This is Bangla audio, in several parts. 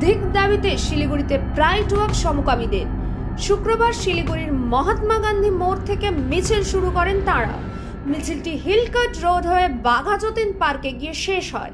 একাধিক দাবিতে শিলিগুড়িতে প্রাইড ওয়াক সমকামীদের। শুক্রবার শিলিগুড়ির মহাত্মা গান্ধী মোড় থেকে মিছিল শুরু করেন তারা। মিছিলটি হিলকাট রোড হয়ে বাঘা যতীন পার্কে গিয়ে শেষ হয়।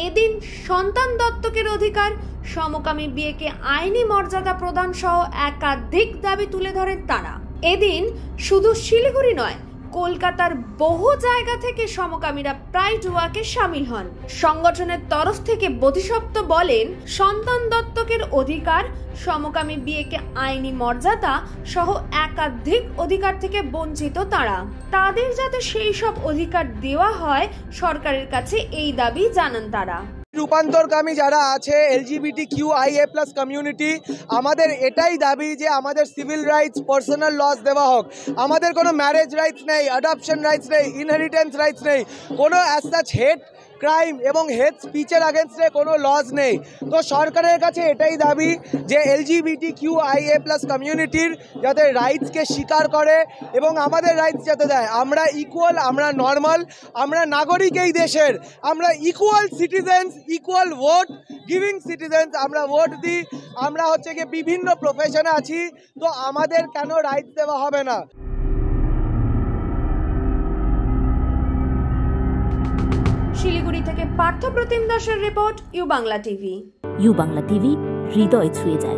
এদিন সন্তান দত্তকের অধিকার, সমকামী বিয়েকে আইনি মর্যাদা প্রদান সহ একাধিক দাবি তুলে ধরেন তারা। এদিন শুধু শিলিগুড়ি নয়, কলকাতার বহু জায়গা থেকে সমকামীরা প্রাইড ওয়াকে শামিল হন। সংগঠনের তরফ থেকে বোধিসত্ত্ব বলেন, সন্তান দত্তকের অধিকার, সমকামী বিয়েকে আইনি মর্যাদা সহ একাধিক অধিকার থেকে বঞ্চিত তারা। তাদের যাতে সেই সব অধিকার দেওয়া হয়, সরকারের কাছে এই দাবি জানান তারা। রূপান্তরকামী যারা আছে LGBTQIA+ কমিউনিটি, আমাদের এটাই দাবি যে আমাদের সিভিল রাইটস, পার্সোনাল লস দেওয়া হোক। আমাদের কোনো ম্যারেজ রাইটস নেই, অ্যাডপশন রাইটস নেই, ইনহেরিটেন্স রাইটস নেই, কোনো অ্যাজ সাচ হেট ক্রাইম এবং হেট স্পিচের আগেনস্টে কোনো লজ নেই। তো সরকারের কাছে এটাই দাবি যে LGBTQIA+ কমিউনিটির যাতে রাইটসকে স্বীকার করে এবং আমাদের রাইটস যাতে দেয়। আমরা ইকুয়াল, আমরা নর্মাল, আমরা নাগরিক এই দেশের, আমরা equal citizens, equal vote giving citizens, আমরা ভোট দিই, আমরা হচ্ছে গিয়ে বিভিন্ন প্রফেশনে আছি, তো আমাদের কেন রাইটস দেওয়া হবে না? শিলিগুড়ি থেকে পার্থপ্রতিম দাসের report, U Bangla TV. U Bangla TV, হৃদয় ছুঁয়ে যায়।